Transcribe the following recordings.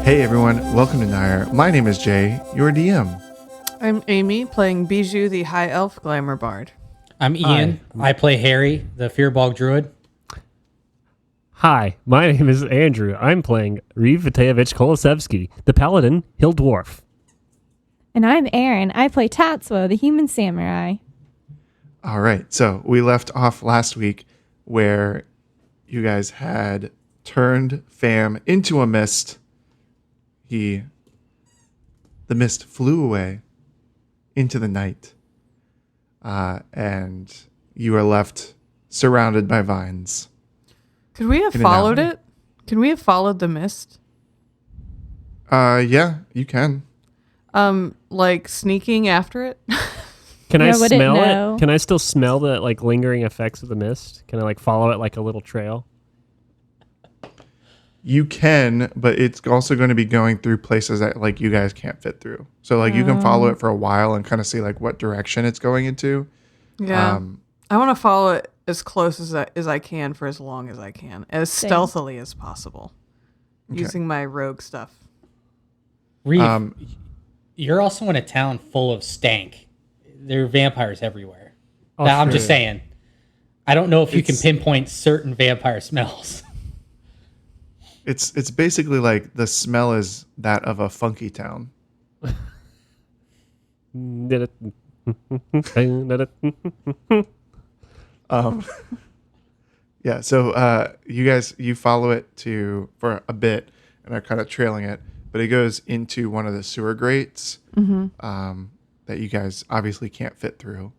Hey everyone, welcome to Nair. My name is Jay, your DM. I'm Amy, playing Bijou, the High Elf Glamour Bard. I'm Ian. I play Harry, the Fearbog Druid. Hi, my name is Andrew. I'm playing Reeve Viteyevich Kolosevsky, the Paladin Hill Dwarf. And I'm Aaron. I play Tatsuo, the Human Samurai. All right, so we left off last week where you guys had turned Fam into a mist. The mist flew away into the night, and you are left surrounded by vines. Could we have In an followed alley. it? Can we have followed the mist? Yeah, you can. Like sneaking after it? Can I Yeah, wouldn't smell know. it? Can I still smell the lingering effects of the mist? Can I follow it like a little trail? You can, but it's also going to be going through places that you guys can't fit through. So you can follow it for a while and kind of see what direction it's going into. Yeah. I want to follow it as close as I can for as long as I can, as Same. stealthily as possible, Okay. using my rogue stuff. Reeve, you're also in a town full of stank. There are vampires everywhere. Oh, Now, I'm sure. just saying. I don't know if you can It's- pinpoint certain vampire smells. It's basically the smell is that of a funky town. Yeah, so you follow it for a bit and are kind of trailing it, but it goes into one of the sewer grates that you guys obviously can't fit through,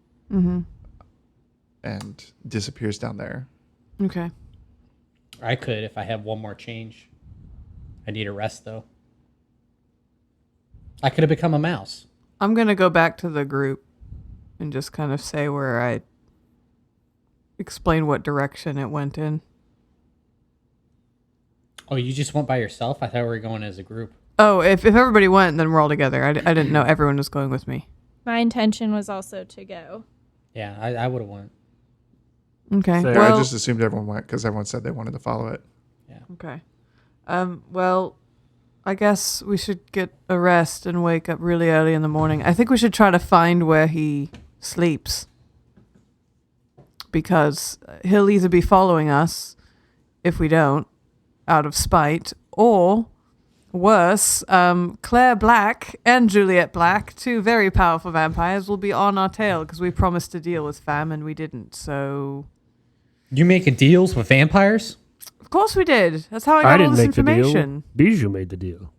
and disappears down there. Okay. I could if I had one more change. I need a rest, though. I could have become a mouse. I'm going to go back to the group and just kind of say where I explain what direction it went in. Oh, you just went by yourself? I thought we were going as a group. Oh, if everybody went, then we're all together. I didn't know everyone was going with me. My intention was also to go. Yeah, I would have went. Okay. So- I just assumed everyone went because everyone said they wanted to follow it. Okay. Well, I guess we should get a rest and wake up really early in the morning. I think we should try to find where he sleeps. Because he'll either be following us, if we don't, out of spite, or worse, Claire Black and Juliet Black, two very powerful vampires, will be on our tail because we promised to deal with Fam and we didn't, so... You making deals with vampires? Of course we did. That's how I got I all didn't this make the deal. information. Bijou made the deal.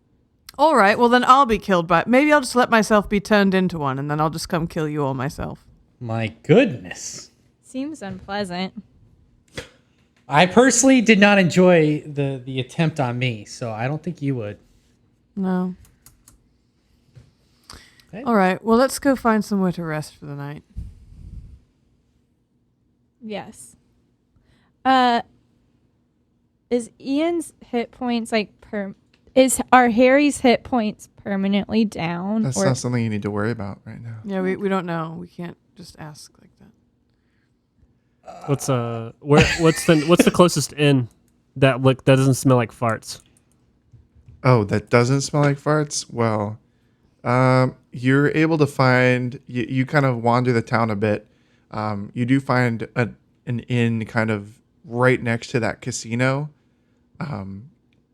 All right, well then I'll be killed by... Maybe I'll just let myself be turned into one, and then I'll just come kill you all myself. My goodness. Seems unpleasant. I personally did not enjoy the attempt on me, so I don't think you would. No. Okay. All right, well let's go find somewhere to rest for the night. Yes. Is Ian's hit points are Harry's hit points permanently down? That's not something you need to worry about right now. Yeah, we don't know. We can't just ask like that. What's the closest inn that doesn't smell like farts? Oh, that doesn't smell like farts? Well, you're able to find... You kind of wander the town a bit. You do find an inn kind of right next to that casino.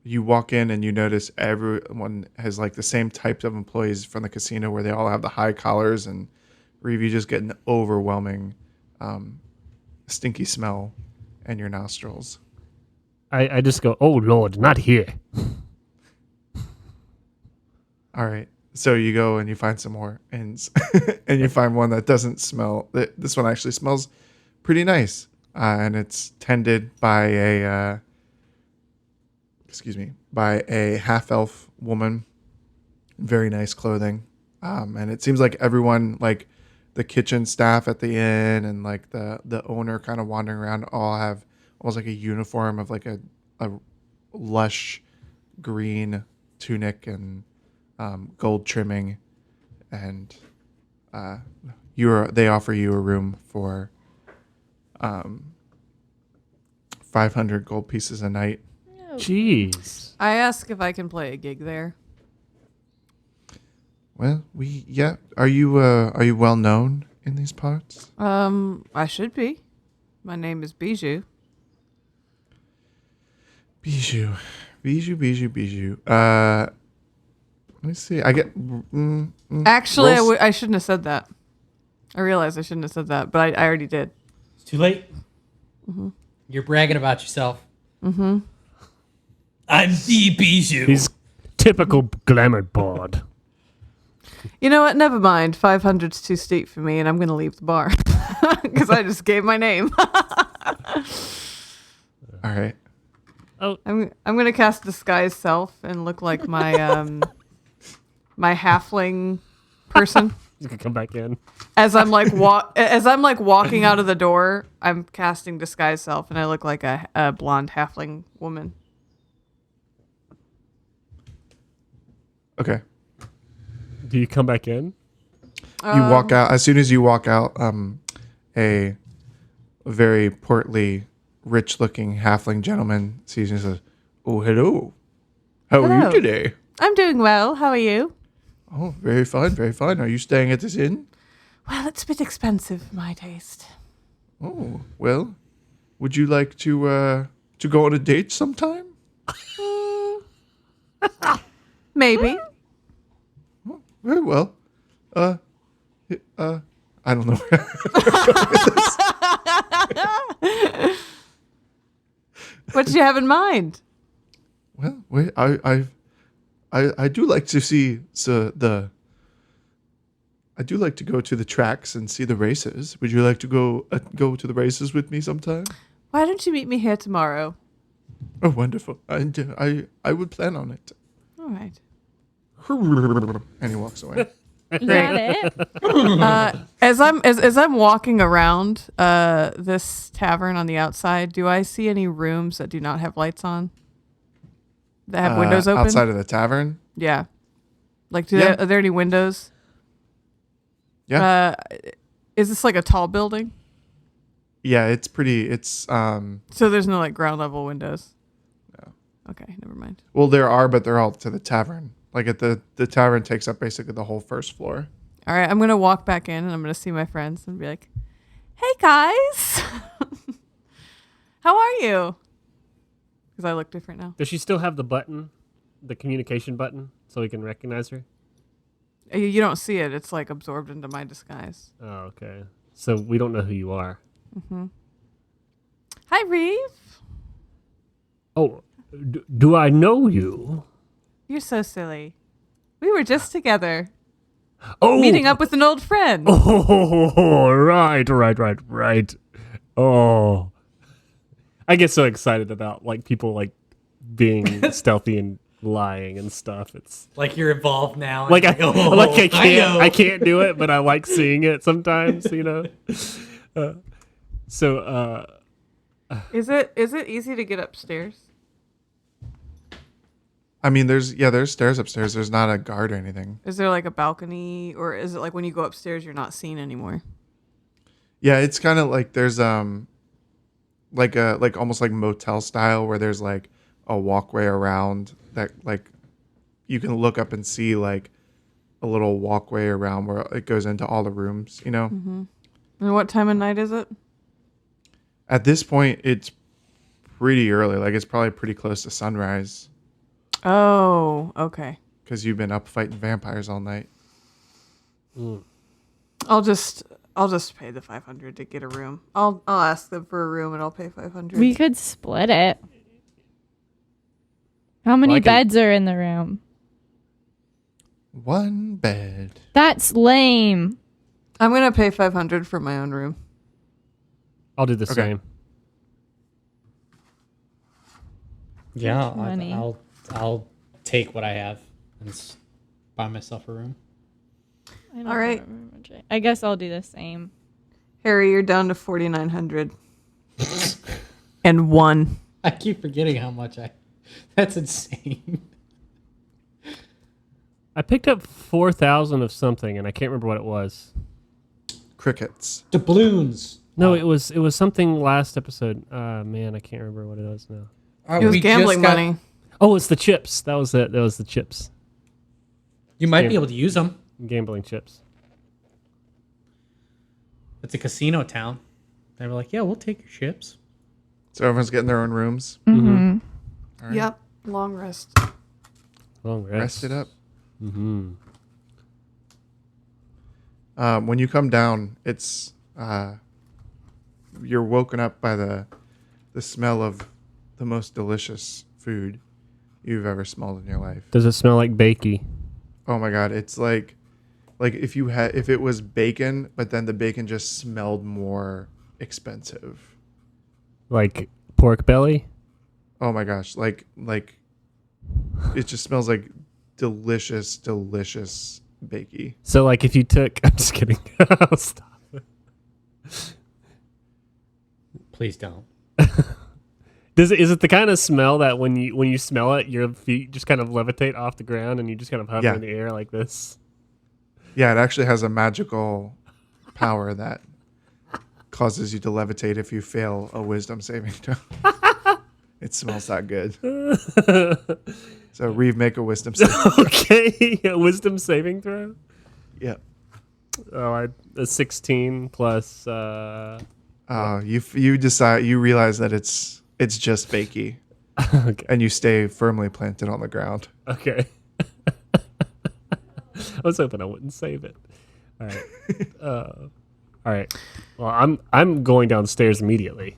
You walk in and you notice everyone has the same types of employees from the casino where they all have the high collars, and you just get an overwhelming stinky smell in your nostrils. I just go, oh Lord, not here. All right. So you go and you find some more inns, and you find one that doesn't smell. This one actually smells pretty nice, and it's tended by a half-elf woman. Very nice clothing, and it seems like everyone, the kitchen staff at the inn and the owner, kind of wandering around, all have almost like a uniform of a lush green tunic and gold trimming, and they offer you a room for 500 gold pieces a night. Jeez. I ask if I can play a gig there. Well, yeah. Are you well known in these parts? I should be. My name is Bijou. Bijou. Let me see. I get. Actually, roll I shouldn't have said that. I realized I shouldn't have said that, but I already did. It's too late. You're bragging about yourself. I'm the Bijou. He's typical glamour bod. You know what? Never mind. 500's too steep for me, and I'm going to leave the bar because I just gave my name. All right. I'm going to cast Disguise Self and look like my my halfling person. You can come back in. As I'm like walking out of the door, I'm casting Disguise Self, and I look like a blonde halfling woman. Okay. Do you come back in? You walk out. As soon as you walk out, a very portly, rich-looking halfling gentleman sees you and says, "Oh, hello. How are Hello. you today?" I'm doing well. How are you? Oh, very fine, very fine. Are you staying at this inn? Well, it's a bit expensive for my taste. Oh, well, would you like to go on a date sometime? Maybe. Very well. I don't know. What did you have in mind? Well, wait, I do like to see I do like to go to the tracks and see the races. Would you like to go to the races with me sometime? Why don't you meet me here tomorrow? Oh, wonderful! I would plan on it. All right. And he walks away. You got it. As I'm walking around this tavern on the outside, do I see any rooms that do not have lights on? That have windows open? Outside of the tavern. Yeah. Like, Yeah. are there any windows? Yeah. Is this like a tall building? Yeah, it's pretty. It's So there's no like ground level windows? No. Okay, never mind. Well, there are, but they're all to the tavern. Like at the tavern takes up basically the whole first floor. All right, I'm going to walk back in and I'm going to see my friends and be like, "Hey guys. How are you?" Because I look different now. Does she still have the button, the communication button, so we can recognize her? You don't see it. It's like absorbed into my disguise. Oh, okay. So we don't know who you are. Hi, Reeve. Oh, do I know you? You're so silly. We were just together, Oh, meeting up with an old friend. Oh, right. Oh, I get so excited about like people like being stealthy and lying and stuff. It's Like you're involved now. like and you're I like, oh, know. I can't do it, but I like seeing it sometimes. You know. Is it easy to get upstairs? I mean, there's stairs upstairs. There's not a guard or anything. Is there like a balcony, or is it like when you go upstairs you're not seen anymore? Yeah, it's kind of like there's like almost like motel style where there's like a walkway around that like you can look up and see like a little walkway around where it goes into all the rooms, you know. And what time of night is it? At this point, it's pretty early. Like it's probably pretty close to sunrise Oh, okay. because you've been up fighting vampires all night. I'll just pay the 500 to get a room. I'll ask them for a room and I'll pay 500. We could split it. How many I can- beds are in the room? One bed. That's lame. I'm gonna pay 500 for my own room. I'll do the Okay. same. Yeah, Money. I'll take what I have and buy myself a room. I don't All right. remember much. I guess I'll do the same. Harry, you're down to 4,900 and one. I keep forgetting how much That's insane. I picked up 4,000 of something, and I can't remember what it was. Crickets. Doubloons. No, it was something last episode. Man, I can't remember what it was now. It was gambling money. Oh, it's the chips. That was it. That was the chips. You might be able to use them. Gambling chips. It's a casino town. They were like, yeah, we'll take your chips. So everyone's getting their own rooms. Mm-hmm. All right. Yep. Long rest. Long Rest it up. Mm-hmm. When you come down, it's you're woken up by the smell of the most delicious food you've ever smelled in your life. Does it smell like Bakey? Oh my god, it's like if it was bacon, but then the bacon just smelled more expensive. Like pork belly? Oh my gosh, like it just smells like delicious bakey. So like if you took I'm just kidding. Stop. Please don't. Is it the kind of smell that when you smell it, your feet just kind of levitate off the ground and you just kind of hover in the air like this? Yeah, it actually has a magical power that causes you to levitate if you fail a wisdom saving throw. It smells that good. So Reeve, make a wisdom saving throw. Okay, a wisdom saving throw? Yep. Oh, a 16 plus you realize that it's just bakey. okay. And you stay firmly planted on the ground. Okay. I was hoping I wouldn't save it. All right. All right. Well, I'm going downstairs immediately.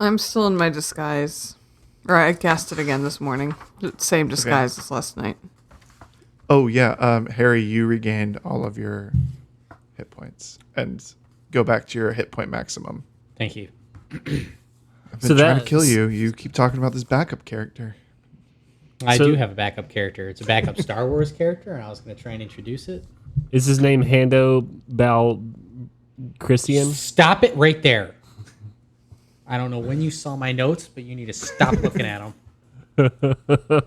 I'm still in my disguise. Or I cast it again this morning. Same disguise as last night. Oh yeah, Harry, you regained all of your hit points and go back to your hit point maximum. Thank you. I've been trying to kill you. You keep talking about this backup character. I do have a backup character. It's a backup Star Wars character, and I was going to try and introduce it. Is his name Hando Bal Christian? Stop it right there. I don't know when you saw my notes, but you need to stop looking at them.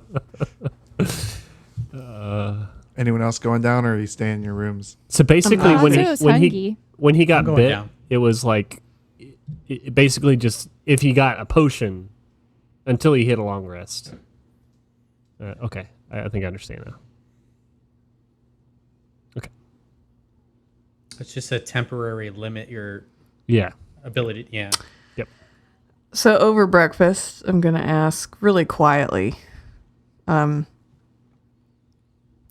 Anyone else going down, or are you staying in your rooms? So basically, when he got bit, down. it was like it basically just if he got a potion until he hit a long rest. Okay, I think I understand now. Okay, It's just a temporary limit your yeah. ability. Yeah. Yep. So over breakfast, I'm going to ask really quietly.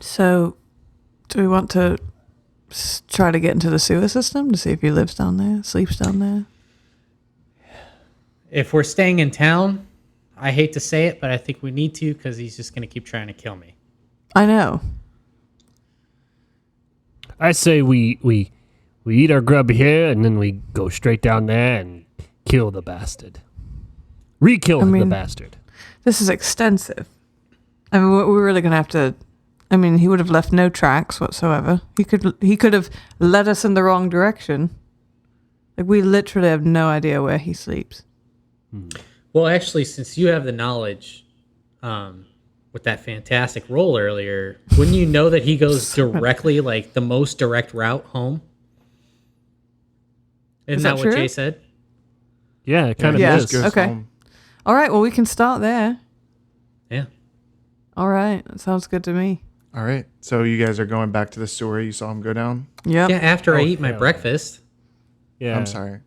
So do we want to try to get into the sewer system to see if he lives down there, sleeps down there? If we're staying in town, I hate to say it, but I think we need to because he's just going to keep trying to kill me. I know. I say we eat our grub here and then we go straight down there and kill the bastard. Re-kill the bastard. This is extensive. I mean, we're really going to have to... I mean, he would have left no tracks whatsoever. He could have led us in the wrong direction. Like, we literally have no idea where he sleeps. Well, actually, since you have the knowledge with that fantastic roll earlier, wouldn't you know that he goes directly, like, the most direct route home? Isn't that what true? Jay said? Yeah, it kind of Yeah. is. Goes Okay. home. All right, well, we can start there. Yeah. All right, that sounds good to me. All right. So you guys are going back to the sewer. You saw him go down. Yep. Yeah, after I Oh, eat my hell. breakfast. Yeah. I'm sorry.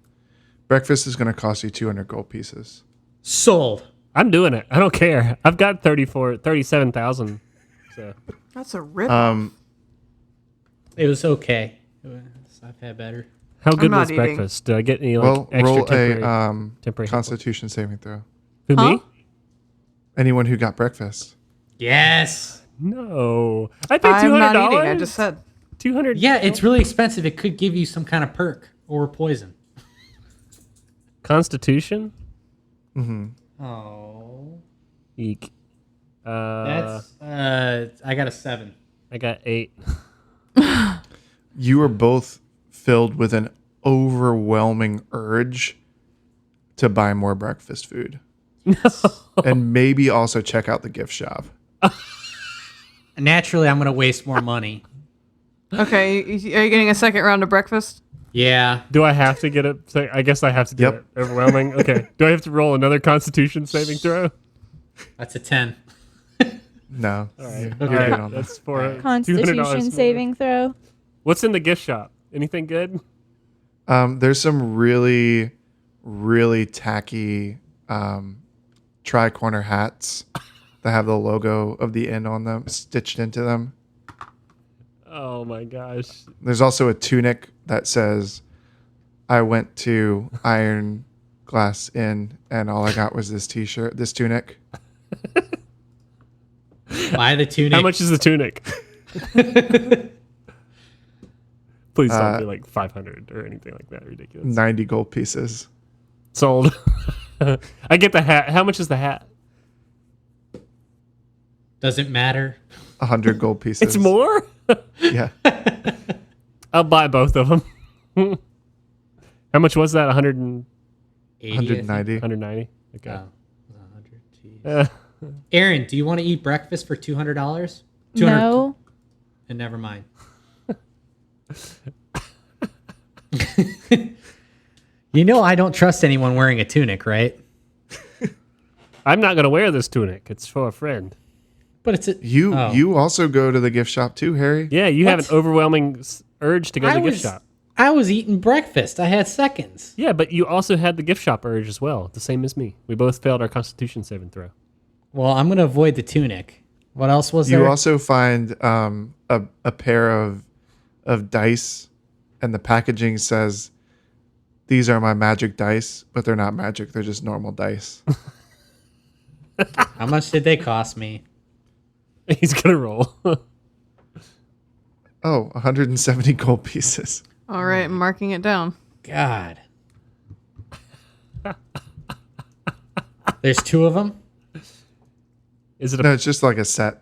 Breakfast is going to cost you 200 gold pieces. Sold. I'm doing it. I don't care. I've got 37,000. So That's a rip. It was okay. I've had better. how good not was eating. breakfast? Did I get any Well, extra roll temporary? a temporary hit Constitution saving throw. Who, Huh? me? Anyone who got breakfast. Yes. No. I paid I'm $200. not eating. I just said. 200. Yeah, it's really expensive. It could give you some kind of perk or poison. Constitution? Oh. Eek. That's I got a 7. I got 8. You are both filled with an overwhelming urge to buy more breakfast food. And maybe also check out the gift shop. Naturally, I'm going to waste more money. Okay, are you getting a second round of breakfast? Yeah. Do I have to get it? I guess I have to do Yep. it. Overwhelming. Okay. Do I have to roll another Constitution saving throw? That's a 10. No. All right. You're All right. good on that. That's for $200 Constitution more. saving throw. What's in the gift shop? Anything good? There's some really, really tacky tri-corner hats that have the logo of the inn on them stitched into them. Oh my gosh. There's also a tunic that says, "I went to Iron Glass Inn and all I got was this tunic." Buy the tunic. How much is the tunic? Please don't be like 500 or anything like that. Ridiculous. 90 gold pieces. Sold. I get the hat. How much is the hat? Doesn't matter. 100 gold pieces. It's more? Yeah. I'll buy both of them. How much was that? 100 and 80, I think. 190. 190? Okay. Oh, 100. Jeez. Aaron, do you want to eat breakfast for $200? No. And never mind. You know I don't trust anyone wearing a tunic, right? I'm not going to wear this tunic. It's for a friend. But it's a You also go to the gift shop too, Harry? Yeah, you have an What? overwhelming urge to go to the gift shop. I was eating breakfast. I had seconds. Yeah, but you also had the gift shop urge as well, the same as me. We both failed our Constitution saving throw. Well, I'm gonna avoid the tunic. What else was You there? also find a pair of dice, and the packaging says, "These are my magic dice," but they're not magic. They're just normal dice. How much did they cost me? He's going to roll. Oh, 170 gold pieces. All right, I'm marking it down. God. There's two of them. Is it No, it's just like a set.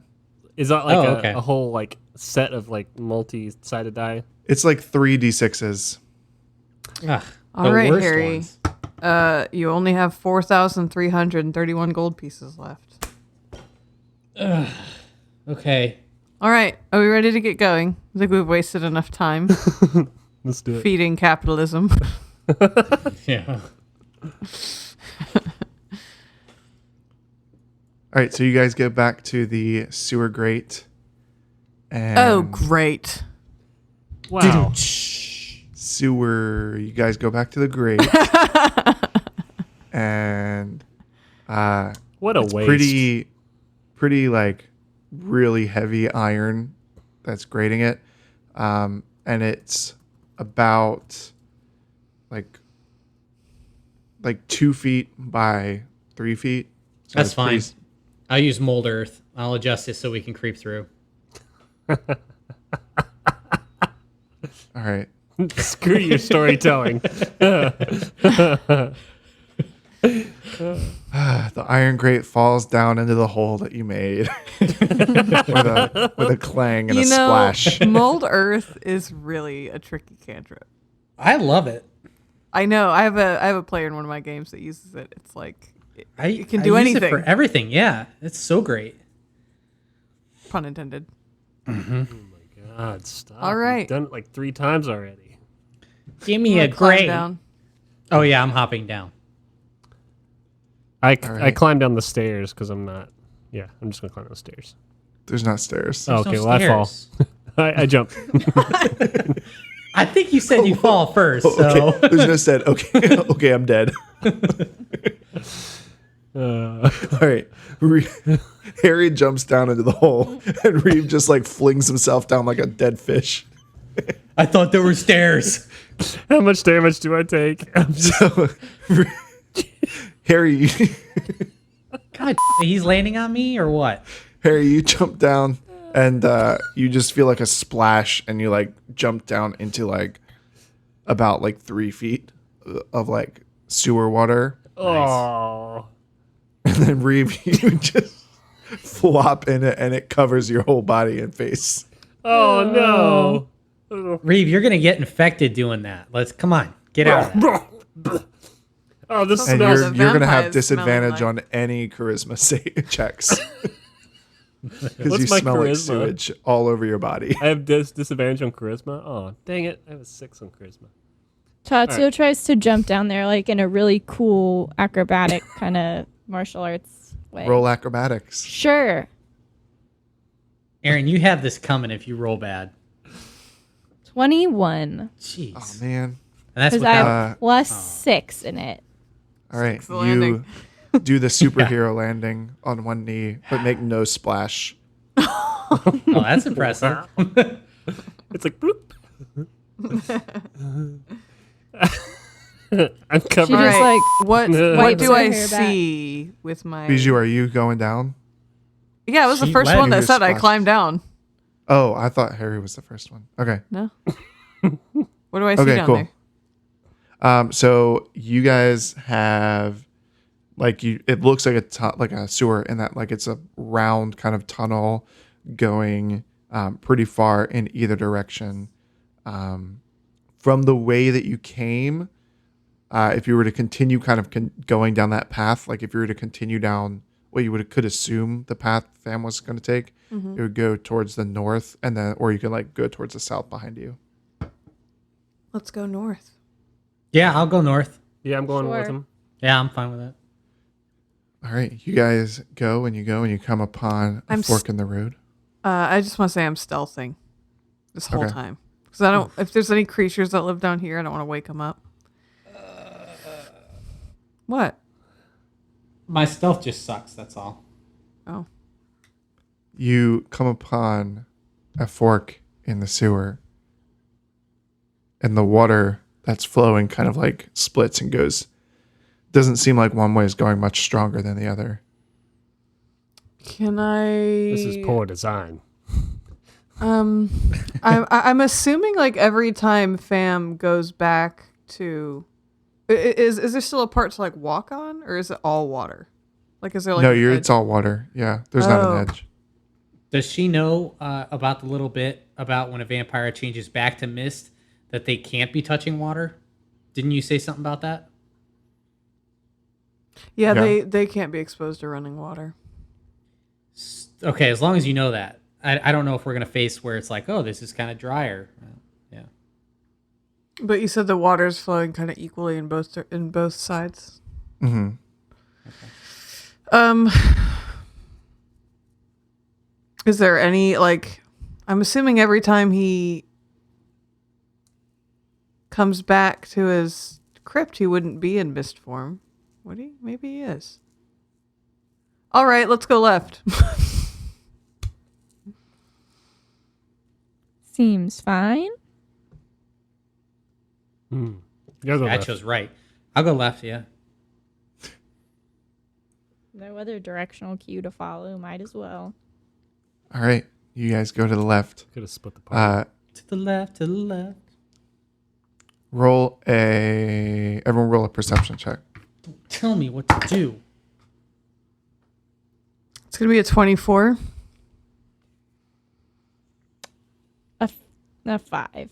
is that like Oh, okay. a whole like set of like multi-sided die? It's like 3d6s. Ugh, All the right, worst Harry. ones. You only have 4,331 gold pieces left. Okay. All right, are we ready to get going? I think we've wasted enough time Let's do it. feeding capitalism. Yeah. All right, so you guys get back to the sewer grate. And Oh, great. Wow. sewer. You guys go back to the grate. And What a it's waste. pretty like really heavy iron that's grating it. And it's about like 2 feet by 3 feet. So That's it's pretty fine. I'll use mold earth. I'll adjust it so we can creep through. All right. Screw your storytelling. The iron grate falls down into the hole that you made with a clang and a splash. mold earth is really a tricky cantrip. I love it. I know. I have a player in one of my games that uses it. It's like I can do use anything. it for everything. Yeah, it's so great. pun intended. God, stop. All right. You've done it like 3 times already. Give me I'm a gonna climb grade. down. Oh yeah, I'm hopping down. I right. climbed down the stairs because I'm not. Yeah, I'm just going to climb down the stairs. There's not stairs. Oh, There's okay, no well, I fall. stairs. I jump. I think you said you fall first. So Okay. There's no said. Okay, okay, I'm dead. All right. Harry jumps down into the hole, and Reeve just like flings himself down like a dead fish. I thought there were stairs. How much damage do I take? I'm just, So, Harry, God, he's landing on me or what? Harry, you jump down, and you just feel like a splash, and you like jump down into like about like 3 feet of like sewer water, oh. and then Reeve, you just flop in it, and it covers your whole body and face. Oh, no. Reeve, you're gonna get infected doing that. Come on, get out. Of that. Oh, this And smells- smells. you're gonna have vampires smelling disadvantage like- on any charisma checks because you What's my smell like charisma? sewage all over your body. I have disadvantage on charisma. Oh, dang it. I have a 6 on charisma. Tatsuo tries to jump down there like in a really cool acrobatic kind of martial arts Wait. Roll acrobatics. Sure. Aaron, you have this coming if you roll bad. 21. Jeez. Oh man. And that's Because I without. have plus 6 in it. All right. Six landing. You do the superhero landing on one knee, but make no splash. Oh, that's impressive. It's like bloop. I'm She covered. All just right. like What wipes do her I hair back. see with my? Bijou, are you going down? Yeah, it was the She first led one you that to said I splash. climbed down. Oh, I thought Harry was the first one. Okay. No. What do I see Okay, down cool. there? So you guys have it looks like like a sewer in that like it's a round kind of tunnel going pretty far in either direction. From the way that you came, if you were to continue kind of going down that path, like if you were to continue down what you could assume the path Fam was going to take, it would go towards the north, and then or you could like go towards the south behind you. Let's go north. Yeah, I'll go north. Yeah, I'm going with Sure. him. Yeah, I'm fine with that. All right, you guys go and you come upon a I'm fork in the road. I just want to say I'm stealthing this whole Okay. time because I don't. If there's any creatures that live down here, I don't want to wake them up. What? My stealth just sucks. That's all. Oh, You come upon a fork in the sewer, and the water that's flowing kind of like splits and goes. Doesn't seem like one way is going much stronger than the other. can I? This is poor design. I'm assuming like every time Fam goes back to, is there still a part to like walk on, or is it all water? Like, is there like No, an edge? it's all water. Yeah, there's not Oh. an edge. Does she know about the little bit about when a vampire changes back to mist that they can't be touching water? Didn't you say something about that? Yeah, Yeah. they can't be exposed to running water. Okay, as long as you know that. I don't know if we're going to face where it's like, oh, this is kind of drier. Yeah. But you said the water's flowing kind of equally in both sides. Hmm. Is there any like? I'm assuming every time he comes back to his crypt, he wouldn't be in mist form, would he? Maybe he is. All right, let's go left. Seems fine. You gotta go I left. chose right. I'll go left, yeah. No other directional cue to follow. Might as well. All right, you guys go to the left. Could have split the party. To the left, to the left. Everyone roll a perception check. Tell me what to do. It's gonna be a 24. A 5.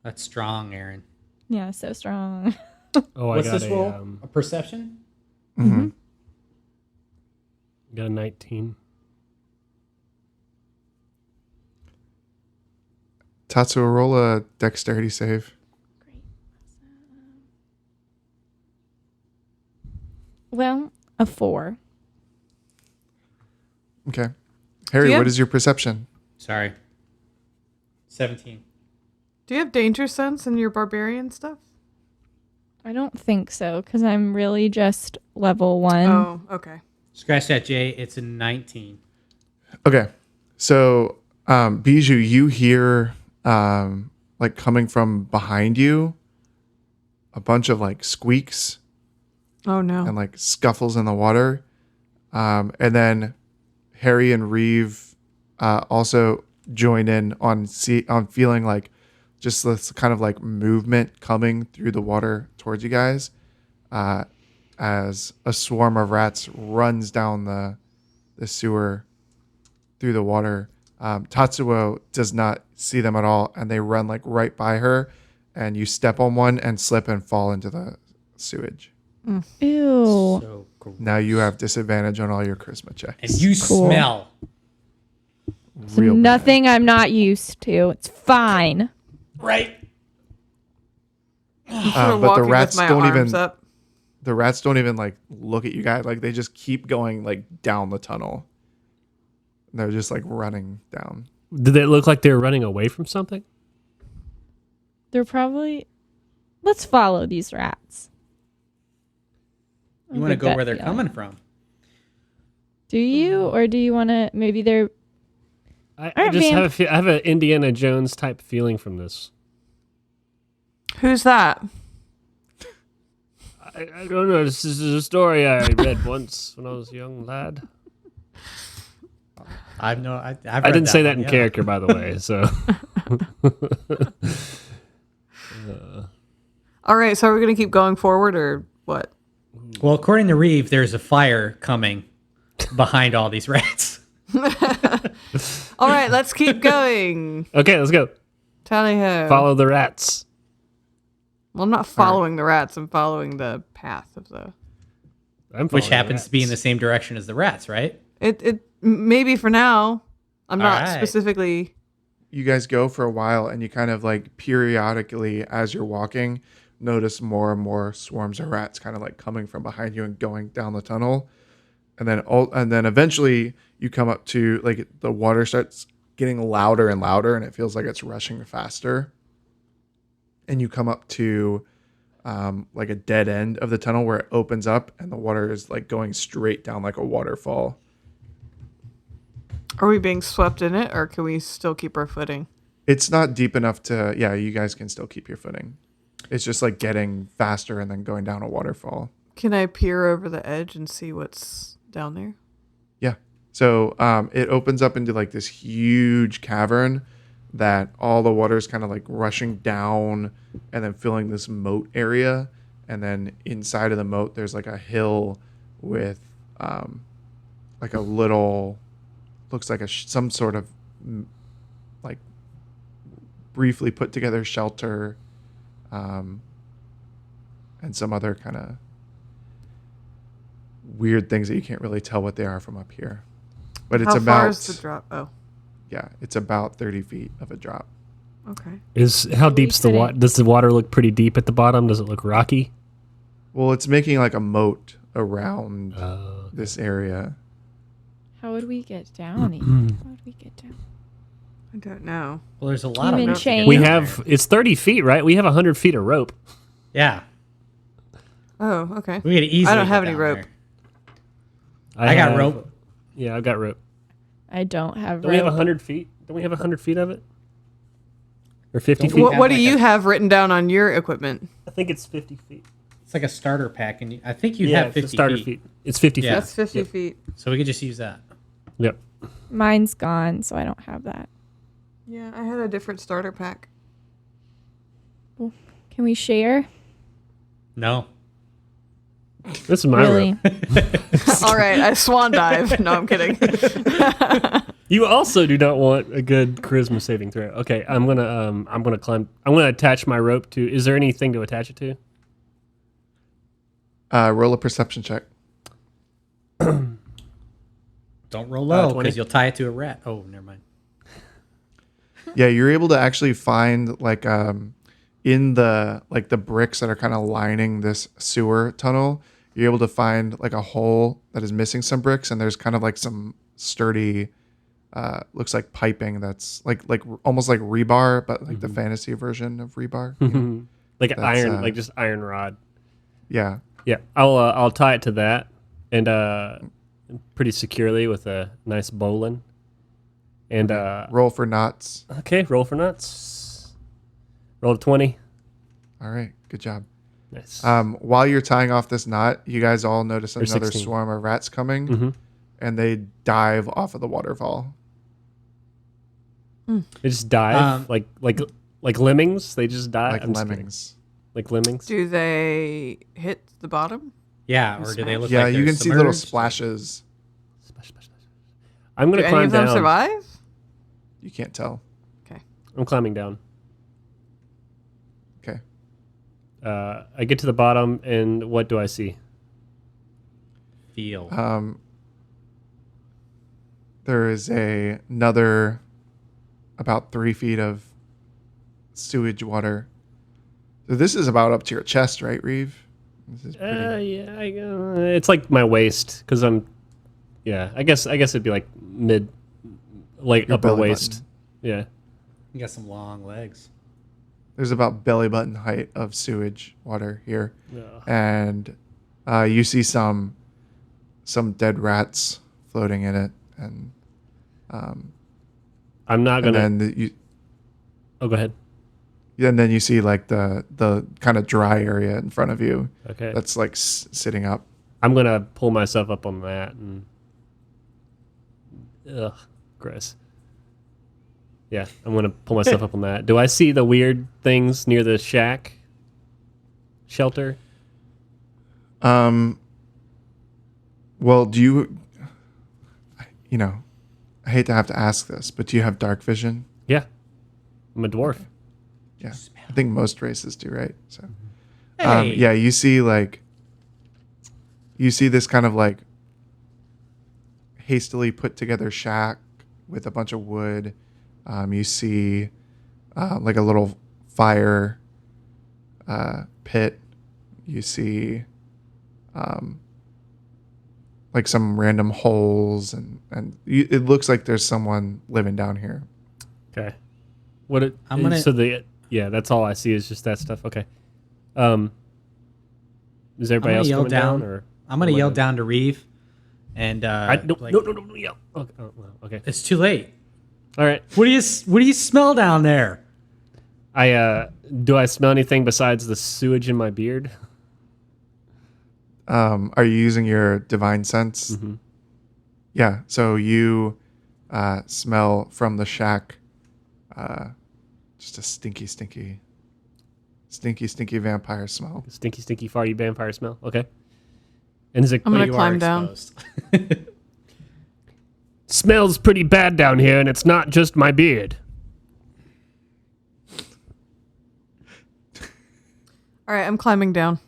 That's strong, Aaron. Yeah, so strong. Oh, What's I got this roll? a A perception? got a 19. Tatsuo, roll a dexterity save. Well, a 4. Okay. Harry, Yeah. what is your perception? Sorry. 17. Do you have danger sense in your barbarian stuff? I don't think so, because I'm really just level 1. Oh, okay. Scratch that, Jay. It's a 19. Okay. So, Bijou, you hear like coming from behind you a bunch of like squeaks Oh no. and like scuffles in the water. And then Harry and Reeve also join in on feeling like just this kind of like movement coming through the water towards you guys as a swarm of rats runs down the sewer through the water. Tatsuo does not see them at all, and they run like right by her, and you step on one and slip and fall into the sewage. Ew. So gross. Now you have disadvantage on all your charisma checks. And you Cool. smell. It's Real bad. nothing I'm not used to. It's fine. Right. Sort of but the walking rats with my don't arms even up. the rats don't even like look at you guys. Like they just keep going like down the tunnel. They're just like running down. Did it look like they were running away from something? They're probably. Let's follow these rats. You want to go where they're coming from. Do you, or do you want to? Maybe they're. I just have an Indiana Jones type feeling from this. Who's that? I don't know. This is a story I read once when I was a young lad. I didn't say that in character, by the way. So. All right, so are we going to keep going forward or what? Well, according to Reeve, there's a fire coming behind all these rats. All right, let's keep going. Okay, let's go. Tally ho. Follow the rats. Well, I'm not following the rats. I'm following the path of the. Which happens to be in the same direction as the rats, right? It maybe for now. I'm All not right. specifically. You guys go for a while, and you kind of like periodically, as you're walking, notice more and more swarms of rats kind of like coming from behind you and going down the tunnel. And then eventually you come up to like the water starts getting louder and louder, and it feels like it's rushing faster. And you come up to like a dead end of the tunnel where it opens up, and the water is like going straight down like a waterfall. Are we being swept in it, or can we still keep our footing? It's not deep enough to. Yeah, you guys can still keep your footing. It's just like getting faster and then going down a waterfall. Can I peer over the edge and see what's down there? Yeah. So it opens up into like this huge cavern that all the water is kind of like rushing down and then filling this moat area. And then inside of the moat, there's like a hill with like a little, looks like some sort of like briefly put together shelter and some other kind of weird things that you can't really tell what they are from up here. But it's How about far is the drop? Oh, yeah, it's about 30 feet of a drop. okay. How deep's the water? Does the water look pretty deep at the bottom? Does it look rocky? Well, it's making like a moat around this area. How would we get down? Even? How would we get down? I don't know. Well, there's a lot Human of chain. We have, it's 30 feet, right? We have 100 feet of rope. Yeah, Oh, okay. we could easily. I don't have get any down rope. there. I got rope. Yeah, I've got rope. I don't have Don't we have rope. 100 feet? Don't we have 100 feet of it? Or 50 Don't feet? we What do like you a- have written down on your equipment? I think it's 50 feet. It's like a starter pack, and I think you Yeah, have it's 50 the starter feet. It's 50 Yeah. feet. That's 50 Yep. feet. So we could just use that. Yep. Mine's gone, so I don't have that. Yeah, I had a different starter pack. Can we share? No. This is my Really? rope. All right, I swan dive. No, I'm kidding. You also do not want a good charisma saving throw. Okay, I'm gonna climb. I'm gonna attach my rope to. Is there anything to attach it to? Roll a perception check. Don't roll low 20. because you'll tie it to a rat. Oh, never mind. Yeah, you're able to actually find like in the like the bricks that are kind of lining this sewer tunnel. You're able to find like a hole that is missing some bricks, and there's kind of like some sturdy, looks like piping that's like almost like rebar, but like the fantasy version of rebar. you know? Like That's, iron, like just iron rod. Yeah. Yeah, I'll tie it to that and pretty securely with a nice bowline. And Roll for knots. okay, roll for nuts. Roll a 20. All right. Good job. Nice. While you're tying off this knot, you guys all notice another 16. swarm of rats coming, and they dive off of the waterfall. They just dive like lemmings. They just dive Like I'm just kidding. lemmings. Like lemmings. Do they hit the bottom? Yeah, or do they look Yeah, like you they're can see little submerged? splashes. I'm Do gonna any climb of them down. survive? You can't tell. Okay. I'm climbing down. Okay. I get to the bottom, and what do I see? Feel. There is another about 3 feet of sewage water. So this is about up to your chest, right, Reeve? This is pretty. Yeah, it's like my waist because I'm. Yeah, I guess it'd be like mid, like Your upper belly waist. button. Yeah. You got some long legs. There's about belly button height of sewage water here, Ugh. and you see some dead rats floating in it, and I'm not gonna. and then Oh, go ahead. then you see like the kind of dry area in front of you Okay. that's like sitting up. I'm gonna pull myself up on that and. Ugh, gross. Yeah, I'm gonna pull myself up on that. Do I see the weird things near the shack shelter? Well, do you? I hate to have to ask this, but do you have dark vision? Yeah, I'm a dwarf. Yeah, I think most races do, right? So, Hey. yeah, you see this kind of like hastily put together shack with a bunch of wood. You see like a little fire pit. You see like some random holes, and it looks like there's someone living down here. Okay. What it? I'm gonna- Yeah, that's all I see is just that stuff. Okay. Is everybody else yell coming down? Or I'm gonna or yell what? down to Reeve, and No, like, no, yell. Okay. Oh, well, okay. it's too late. All right. What do you smell down there? Do I smell anything besides the sewage in my beard? Are you using your divine sense? Mm-hmm. Yeah. So you smell from the shack just a stinky vampire smell. Stinky, farty vampire smell. Okay. And is it I'm gonna You are climb down. exposed. smells pretty bad down here, and it's not just my beard. All right, I'm climbing down.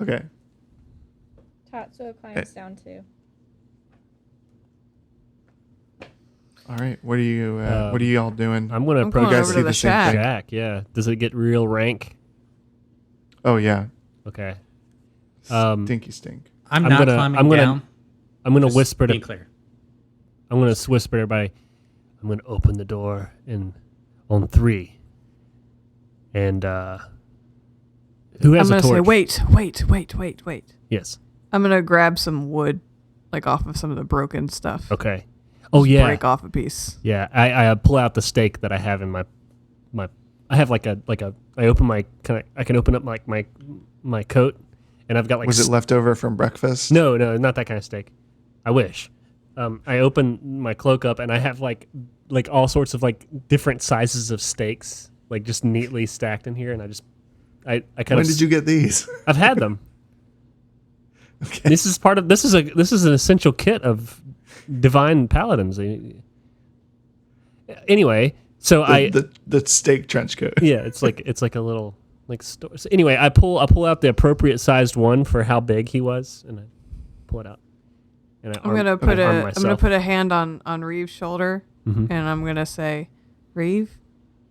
Okay. Tatsuo climbs down too. All right. What are you all doing? I'm gonna I'm approach going guys over see to the the same shack. thing? Jack. Yeah. Does it get real rank? Oh yeah. Okay. Stinky stink. I'm I'm not gonna- climbing I'm gonna- down. I'm gonna Just whisper being to. clear. I'm gonna whisper to everybody. I'm gonna open the door and on 3. And who has I'm a gonna torch? say, wait. Yes. I'm gonna grab some wood, like off of some of the broken stuff. Okay. Oh yeah. Break off a piece. Yeah. I pull out the stake that I have in my. I have like a. I open my. I can open up like my coat, and I've got like. Was it left over from breakfast? No, not that kind of steak. I wish. I open my cloak up and I have like all sorts of like different sizes of steaks, like just neatly stacked in here, and I kind When of. did you get these? I've had them. Okay. This is part of. This is an essential kit of divine paladins. Anyway, so the steak trench coat. yeah, it's like a little like store. So anyway, I pull out the appropriate sized one for how big he was, and I pull it out. And I'm gonna put arm a myself. hand on Reeve's shoulder, Mhm. and I'm gonna say, Reeve,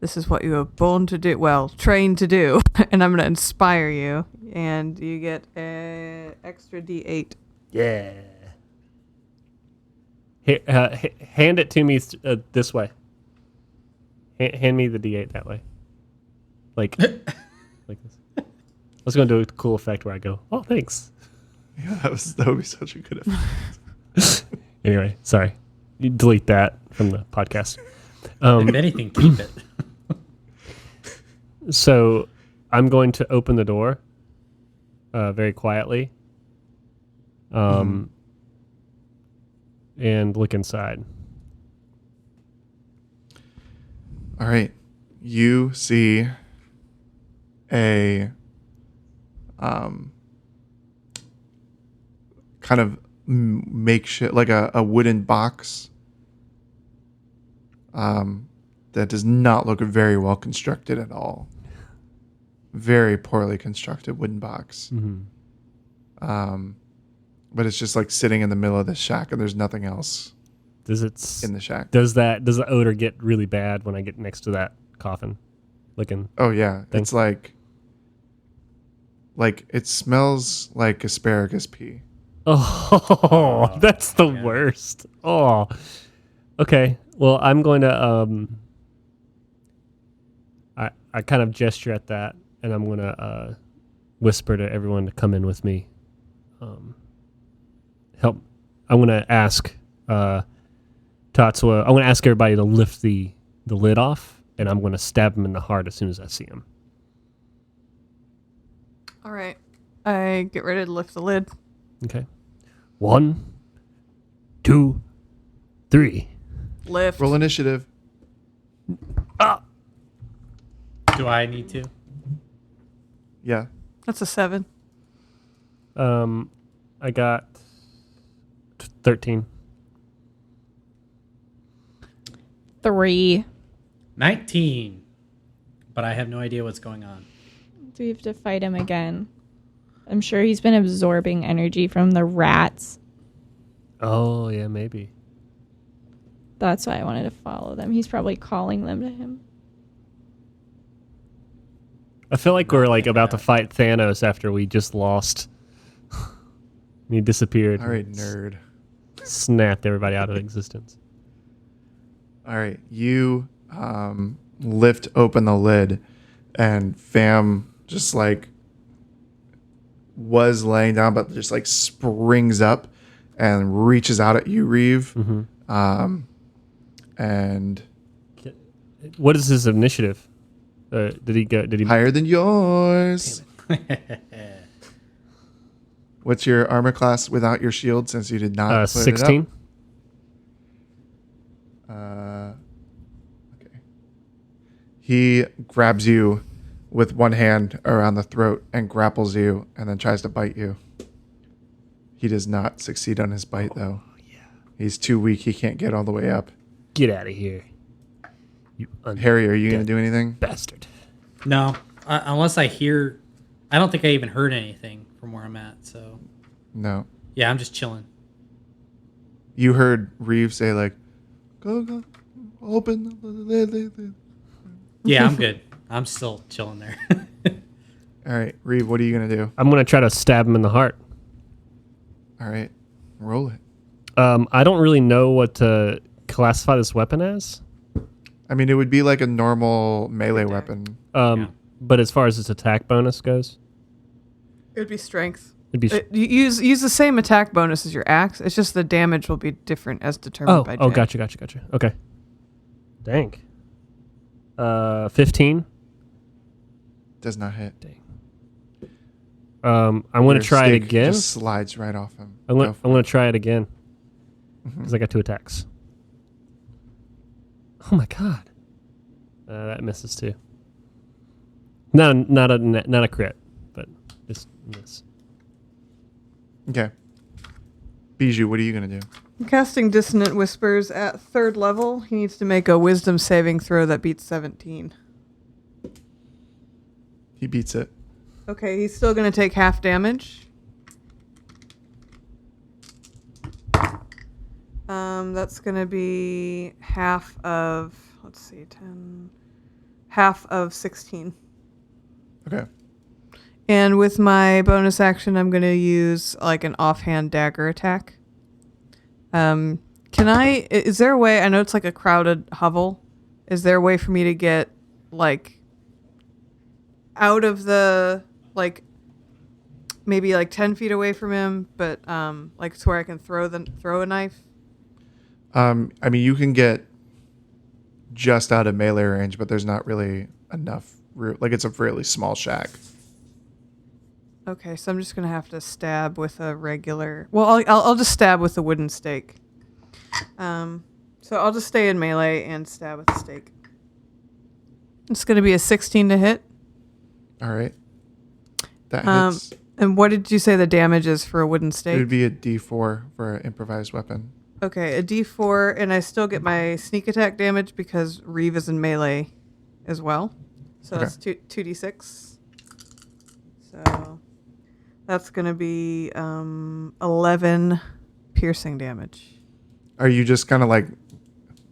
this is what you were born to do. Well, trained to do, and I'm gonna inspire you, and you get an extra D8. Yeah. Here, hand it to me this way. Hand me the D8 that way. Like this. I was going to do a cool effect where I go, oh, thanks. Yeah, that would be such a good effect. Anyway, sorry. You delete that from the podcast. If anything, keep it. So I'm going to open the door very quietly and look inside. All right. You see a kind of makeshift, like a wooden box that does not look very well constructed at all. Very poorly constructed wooden box. But it's just like sitting in the middle of the shack, and there's nothing else Does it in the shack. does the odor get really bad when I get next to that coffin looking? Oh yeah, Thing. it's like Like it smells like asparagus pea. Oh, that's the worst. Oh, okay. Well, I'm going to I kind of gesture at that, and I'm going to whisper to everyone to come in with me. Help. I'm going to ask Tatsuo. I'm going to ask everybody to lift the lid off, and I'm going to stab him in the heart as soon as I see him. All right. I get ready to lift the lid. Okay. 1, 2, 3. Lift. Roll initiative. Do I need to? Yeah. That's a 7. I got 13. 3. 19. But I have no idea what's going on. Do we have to fight him again? I'm sure he's been absorbing energy from the rats. Oh, yeah, maybe. That's why I wanted to follow them. He's probably calling them to him. I feel like we're like about to fight Thanos after we just lost. He disappeared. All right, nerd. Snapped everybody out of existence. All right, you lift open the lid, and Fam just like was laying down, but just like springs up and reaches out at you, Reeve. Mm-hmm. And What is his initiative? Did he go? Did he? higher than yours. What's your armor class without your shield? Since you did not put 16. it up? Okay. He grabs you with one hand around the throat and grapples you, and then tries to bite you. He does not succeed on his bite, though. Yeah. He's too weak. He can't get all the way up. Get out of here, you Harry, are you going to do anything? bastard. No, unless I hear. I don't think I even heard anything from where I'm at. So No. yeah, I'm just chilling. You heard Reeve say, like, go, open the lid. Yeah, I'm good. I'm still chilling there. All right, Reeve, what are you going to do? I'm gonna try to stab him in the heart. All right, roll it. I don't really know what to classify this weapon as. I mean, it would be like a normal melee weapon. Yeah. But as far as its attack bonus goes, It would be strength. it'd be. You use the same attack bonus as your axe. It's just the damage will be different as determined by Jay. Gotcha. Okay. Dang. 15. Does not hit. I'm gonna Your try it stick again. Just slides right off him. I'm Go for gonna it. try it again because I got 2 attacks. Oh my god. That misses too. No, not a crit, but just miss. Okay. Bijou, what are you going to do? Casting Dissonant Whispers at 3rd level. He needs to make a Wisdom saving throw that beats 17. He beats it. Okay, he's still going to take half damage. That's going to be half of, let's see, 10, half of 16. Okay. And with my bonus action, I'm going to use like an offhand dagger attack. Is there a way, I know it's like a crowded hovel. Is there a way for me to get like out of the, like maybe like 10 feet away from him, but like to where I can throw a knife? I mean, you can get just out of melee range, but there's not really enough room. Like, it's a fairly small shack. Okay, so I'm just gonna have to stab with a regular. Well, I'll just stab with the wooden stake. So I'll just stay in melee and stab with the stake. It's gonna be a 16 to hit. All right. That hits. And what did you say the damage is for a wooden It stake? would be a D4 for an improvised weapon. Okay, a D4, and I still get my sneak attack damage because Reeve is in melee as well. So Okay. that's 2d6. So that's going to be 11 piercing damage. Are you just kind of like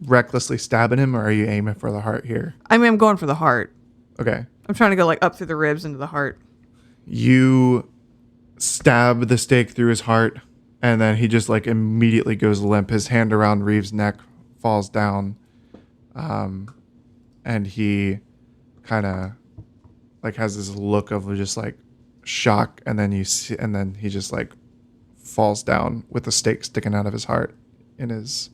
recklessly stabbing him, or are you aiming for the heart here? I mean, I'm going for the heart. Okay. I'm trying to go like up through the ribs into the heart. You stab the stake through his heart, and then he just like immediately goes limp. His hand around Reeves' neck falls down, and he kind of like has this look of just like shock, and then he just like falls down with the stake sticking out of his heart in his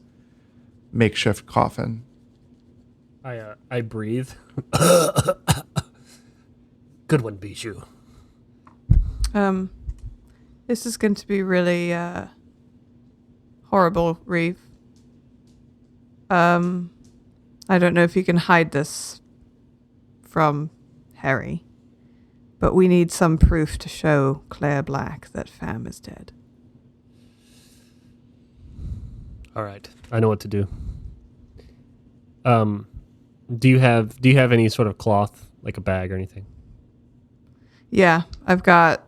makeshift coffin. I breathe. Good one, Bijou. This is going to be really horrible, Reeve. I don't know if you can hide this from Harry, but we need some proof to show Claire Black that Fam is dead. All right, I know what to do. Do you have any sort of cloth, like a bag or anything? Yeah, I've got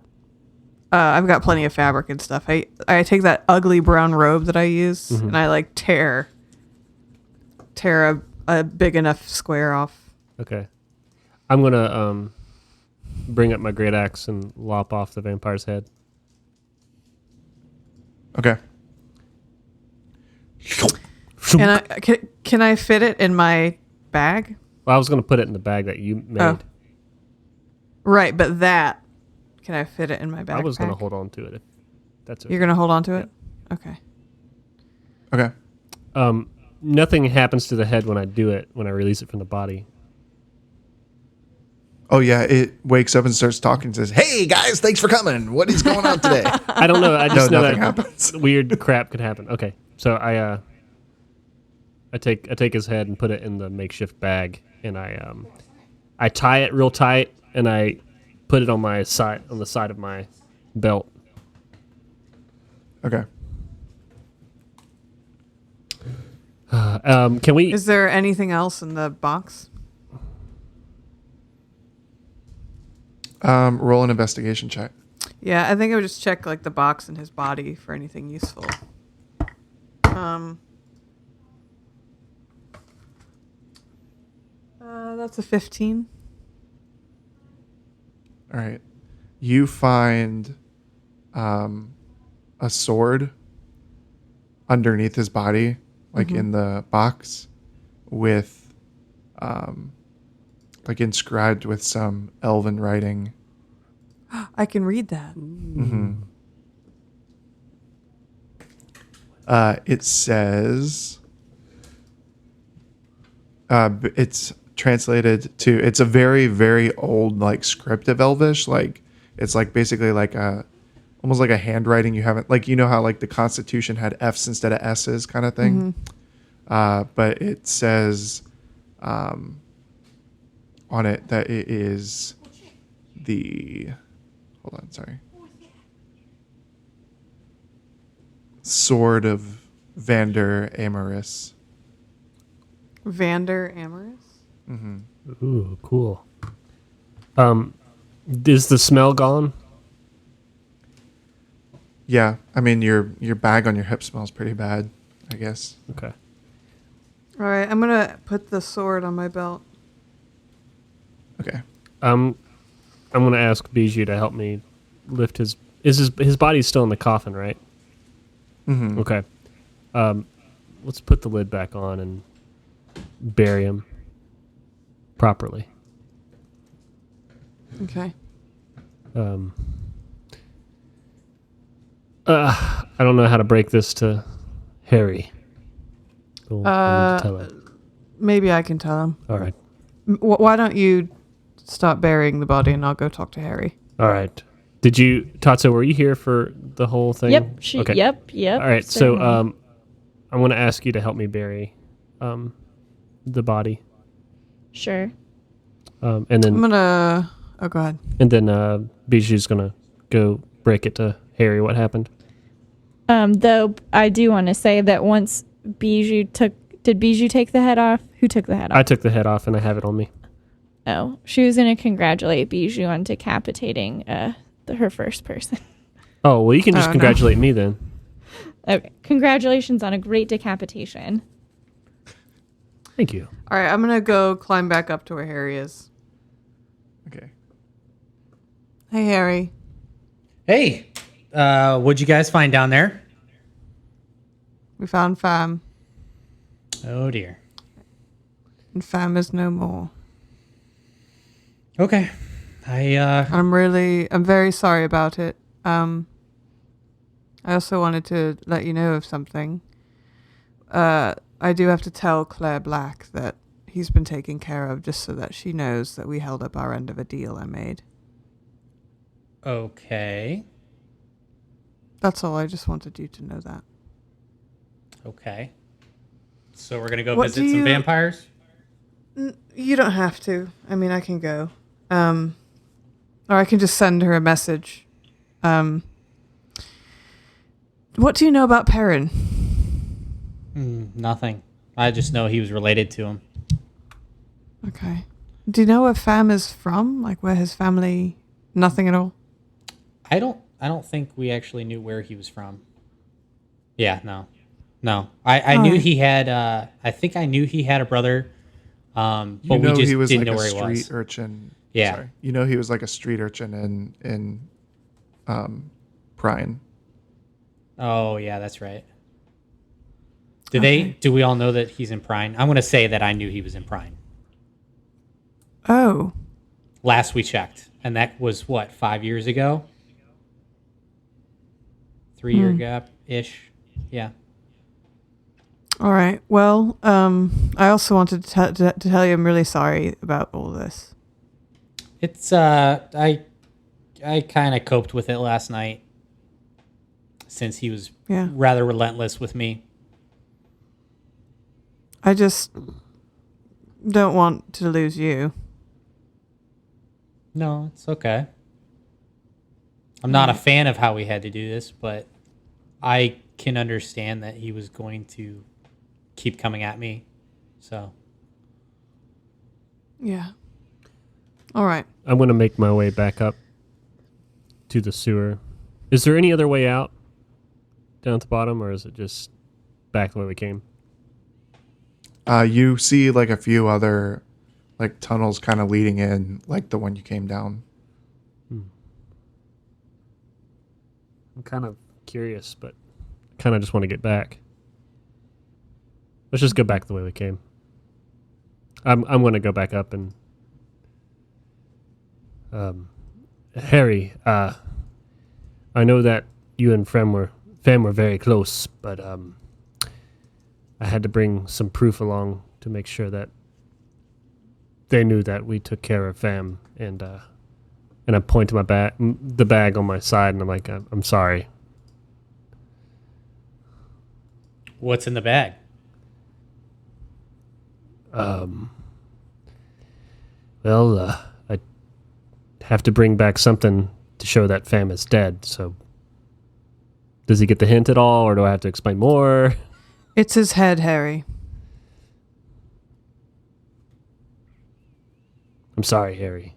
plenty of fabric and stuff. I take that ugly brown robe that I use and I like tear a big enough square off. Okay, I'm gonna bring up my great axe and lop off the vampire's head. Okay. And can I fit it in my bag? Well, I was gonna put it in the bag that you made. Oh. Right, but can I fit it in my backpack? I was gonna hold on to it. If that's okay. You're gonna hold on to it? Okay. Okay. Nothing happens to the head when I do it. When I release it from the body. Oh yeah, it wakes up and starts talking and says, "Hey guys, thanks for coming. What is going on today?" I don't know. I just know nothing that happens. weird crap could happen. Okay, so I take his head and put it in the makeshift bag, and I tie it real tight, and I put it on the side of my belt. Okay. Can we? Is there anything else in the box? Roll an investigation check. Yeah, I think I would just check like the box and his body for anything useful. That's a 15. All right. You find a sword underneath his body, like in the box, with like inscribed with some elven writing. I can read that. It says it's translated to, it's a very, very old like script of Elvish. Like it's like basically like almost like a handwriting you haven't, like, you know how like the Constitution had F's instead of S's kind of thing. But it says on it that it is hold on, sorry. Sword of Vander Amaris. Vander Amaris? Ooh, cool. Is the smell gone? Yeah, I mean your bag on your hip smells pretty bad, I guess. Okay. All right, I'm gonna put the sword on my belt. Okay. I'm gonna ask Bijou to help me lift his body's still in the coffin, right? Okay. Let's put the lid back on and bury him properly. Okay. I don't know how to break this to Harry. Cool. I need to tell him. Maybe I can tell him. All right. Why don't you stop burying the body and I'll go talk to Harry? All right. Did you, Tatsu, were you here for the whole thing? Yep. Okay. Yep. All right. Certainly. So I want to ask you to help me bury the body. Sure. And then I'm gonna... Oh, go ahead. And then Bijou's gonna go break it to Harry what happened. Though I do want to say that once did Bijou take the head off? Who took the head off? I took the head off and I have it on me. Oh, she was going to congratulate Bijou on decapitating her first person. Oh, well, you can just Oh, no. congratulate me then. Okay, congratulations on a great decapitation. Thank you. All right, I'm gonna go climb back up to where Harry is. Okay. Hey, Harry. Hey, what'd you guys find down there? We found Fam, Oh dear. and Fam is no more. Okay. I'm very sorry about it. I also wanted to let you know of something. I do have to tell Claire Black that he's been taken care of, just so that she knows that we held up our end of a deal I made. Okay. That's all. I just wanted you to know that. Okay. So we're gonna go What visit do some you- vampires? You don't have to. I mean, I can go. Or I can just send her a message. What do you know about Perrin? Nothing. I just know he was related to him. Okay. Do you know where Fam is from? Like where his family? Nothing at all. I don't think we actually knew where he was from. Yeah, no. I knew Alright. he had. I think I knew he had a brother. But You know we just he was didn't like know a where he street was. urchin. Yeah. Sorry. You know he was like a street urchin in Prine. Oh yeah, that's right. Do we all know that he's in Prine? I'm gonna say that I knew he was in Prine. Oh. Last we checked. And that was what, 5 years ago? 3-year gap ish. Yeah. All right. Well, I also wanted to tell you I'm really sorry about all this. It's I kind of coped with it last night since he was Yeah. rather relentless with me. I just don't want to lose you. No, it's okay. I'm not a fan of how we had to do this, but I can understand that he was going to keep coming at me. So, Yeah. All right. I'm going to make my way back up to the sewer. Is there any other way out down at the bottom, or is it just back the way we came? You see like a few other like tunnels kind of leading in, like the one you came down. I'm kind of curious, but kind of just want to get back. Let's just go back the way we came. I'm going to go back up and Harry, I know that you and Fem were very close, but I had to bring some proof along to make sure that they knew that we took care of Fam, and I point to the bag on my side, and I'm like, I'm sorry. what's in the bag? Well, I have to bring back something to show that Fam is dead. So, does he get the hint at all, or do I have to explain more? It's his head, Harry. I'm sorry, Harry.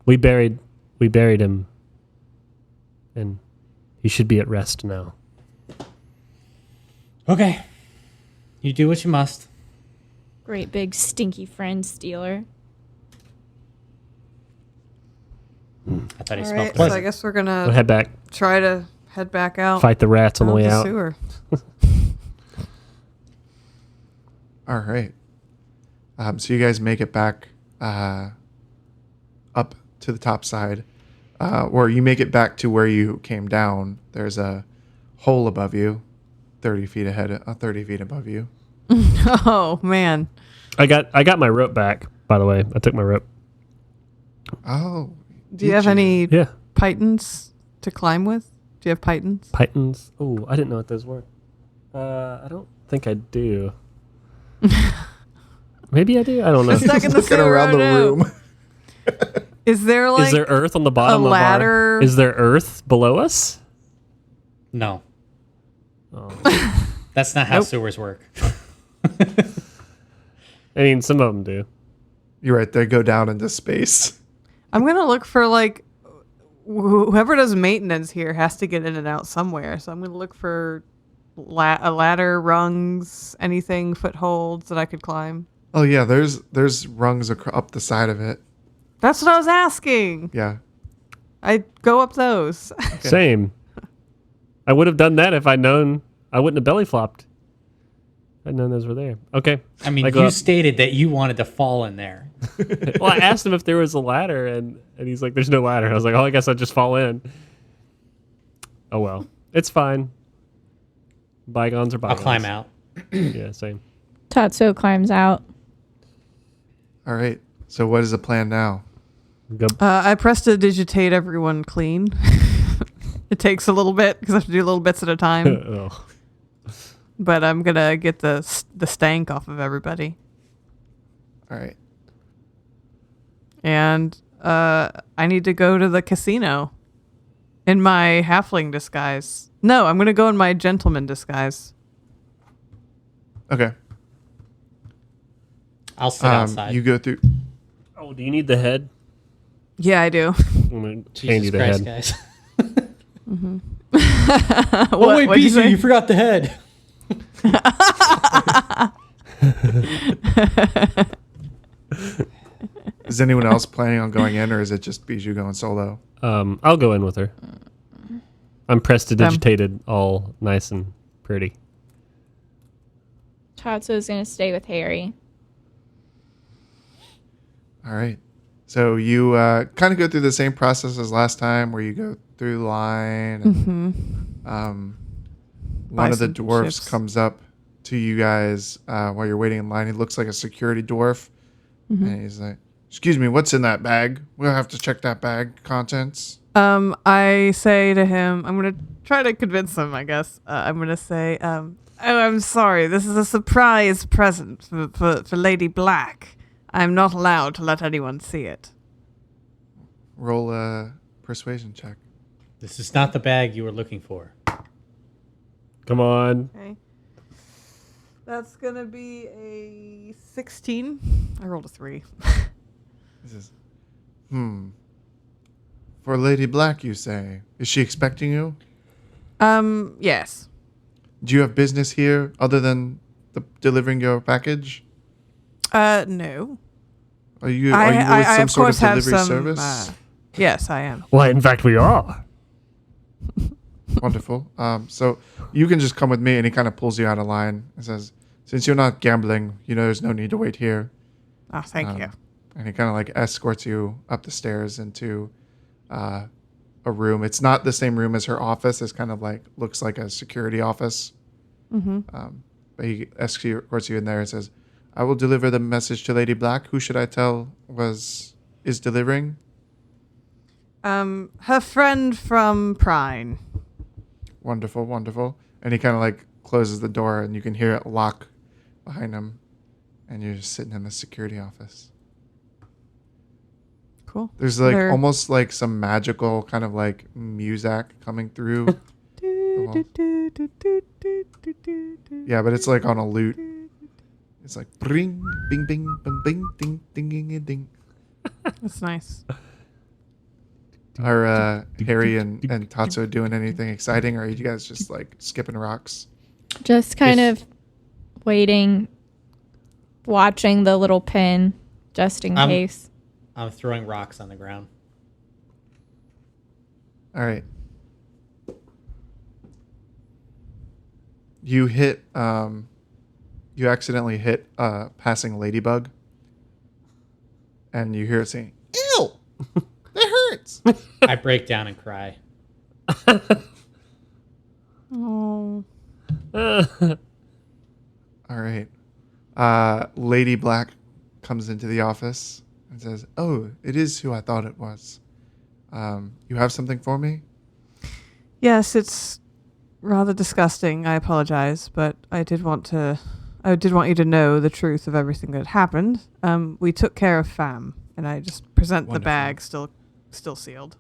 We buried him, and he should be at rest now. Okay. You do what you must. Great big stinky friend stealer. I thought he All smelled right. So pleasant. I guess we're We'll gonna head back, try to head back out. fight the rats on the out way the out. sewer. All right. So you guys make it back up to the top side, or you make it back to where you came down. There's a hole above you, 30 feet ahead, 30 feet above you. Oh man. I got my rope back. By the way, I took my rope. Oh. Do you did have any Yeah, pythons to climb with? Do you have pythons? pythons. Oh, I didn't know what those were. I don't think I do. Maybe I do. I don't know. Stuck in the Looking sewer, around oh the no. room. Is there like Is there earth on the bottom of ladder? our? Is there earth below us? No. Oh. That's not how Nope. sewers work. I mean, some of them do. You're right. They go down into space. I'm gonna look for like whoever does maintenance here has to get in and out somewhere. So I'm gonna look for a ladder, rungs, anything, footholds that I could climb. Oh yeah, there's rungs up the side of it. That's what I was asking. Yeah, I go up those. Same. I would have done that if I'd known. I wouldn't have belly flopped. I'd known those were there. Okay. I mean, go you up. stated that you wanted to fall in there. Well, I asked him if there was a ladder, and he's like, "There's no ladder." I was like, "Oh, I guess I'll just fall in." Oh well, it's fine. Bygones are I'll bygones. climb out. Yeah, same. Tatsuo climbs out. All right. So what is the plan now? Go. I prestidigitate everyone clean. It takes a little bit because I have to do little bits at a time. Oh. But I'm gonna get the stank off of everybody. All right. And I need to go to the casino in my halfling disguise. No, I'm gonna go in my gentleman disguise. Okay. I'll sit outside. You go through. Oh, do you need the head? Yeah, I do. I'm gonna hand Jesus you the Christ, head. guys. What, wait, what'd you Bijou, say? you forgot the head. Is anyone else planning on going in, or is it just Bijou going solo? I'll go in with her. I'm prestidigitated, all nice and pretty. Tatsuo's gonna stay with Harry. All right. So you kind of go through the same process as last time, where you go through the line. And, Buy one of the some dwarves chips. comes up to you guys while you're waiting in line. He looks like a security dwarf, and he's like, "Excuse me, what's in that bag? We'll have to check that bag contents." I say to him, I'm gonna try to convince him. I guess I'm gonna say, "Oh, I'm sorry. This is a surprise present for Lady Black. I'm not allowed to let anyone see it." Roll a persuasion check. This is not the bag you were looking for. Come on. Okay. That's gonna be a 16. I rolled a 3. He says, For Lady Black, you say? Is she expecting you? Yes. Do you have business here other than delivering your package? No. Are you with some of sort course of have delivery some. service? Yes, I am. Well, in fact, we are. Wonderful. So you can just come with me, and he kind of pulls you out of line and says, "Since you're not gambling, there's no need to wait here." Oh, thank you. And he kind of like escorts you up the stairs into a room. It's not the same room as her office. It's kind of like looks like a security office. But he escorts you in there and says, "I will deliver the message to Lady Black. Who should I tell is delivering?" Her friend from Prine. Wonderful, wonderful. And he kind of like closes the door, and you can hear it lock behind him. And you're just sitting in the security office. Cool. There's like There- almost like some magical kind of like music coming through. Yeah, but it's like on a lute. It's like bing, bing, bing, bing, bing, ding, ding, ding, ding. That's nice. Are Harry and Tatsuo doing anything exciting, or are you guys just like skipping rocks? Just kind of waiting, watching the little pin, just in case. I'm throwing rocks on the ground. All right. You hit. You accidentally hit a passing ladybug, and you hear it saying, "Ew, that hurts." I break down and cry. Oh. All right. Lady Black comes into the office and says, "Oh, it is who I thought it was. You have something for me?" Yes, it's rather disgusting. I apologize, but I did want you to know the truth of everything that happened. We took care of Fam, and I just present the Wonderful. bag still sealed.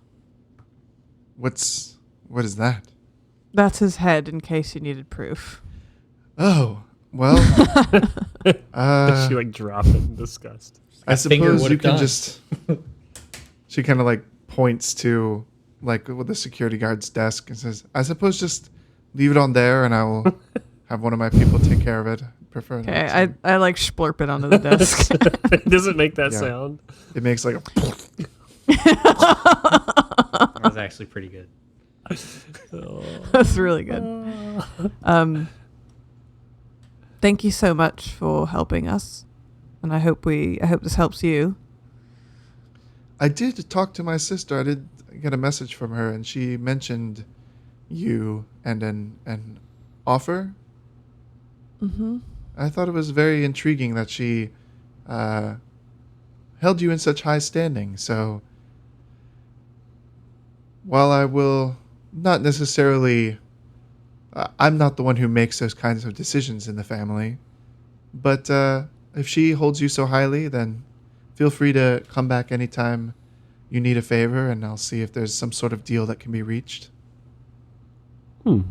What is that? That's his head, in case you needed proof. Oh, well. She like drop it in disgust. I finger suppose what you it can done. just. She kind of like points to like with the security guard's desk and says, "I suppose just leave it on there, and I will have one of my people take care of it. Prefer not Okay, to." I like splurp it onto the desk. Does it make that Yeah. sound? It makes like a. actually pretty good. That's really good. Thank you so much for helping us, and I hope this helps you. I did talk to my sister. I did get a message from her, and she mentioned you and an offer. Mm-hmm. I thought it was very intriguing that she held you in such high standing. So, while I will not necessarily, I'm not the one who makes those kinds of decisions in the family, but if she holds you so highly, then feel free to come back anytime you need a favor, and I'll see if there's some sort of deal that can be reached.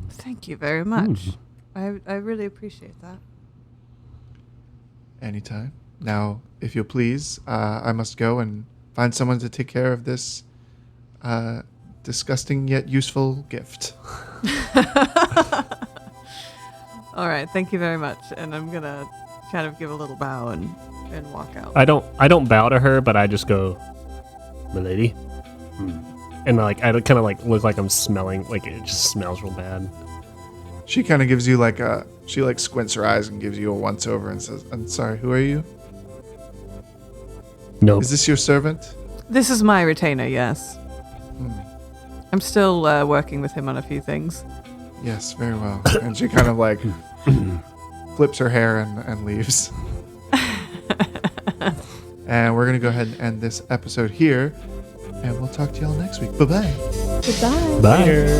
Thank you very much. I really appreciate that. Anytime. Now, if you'll please, I must go and find someone to take care of this disgusting yet useful gift. All right, thank you very much. And I'm gonna kind of give a little bow and walk out. I don't bow to her, but I just go, "Milady," and like I kind of like look like I'm smelling, like it just smells real bad. She kind of gives you like she like squints her eyes and gives you a once over and says, "I'm sorry, who are you? No, Is this your servant?" This is my retainer, yes. I'm still working with him on a few things. Yes, very well. And she kind of like flips her hair and leaves. And we're going to go ahead and end this episode here. And we'll talk to y'all next week. Bye-bye. Goodbye. bye.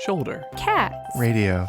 Shoulder. Cats. Radio.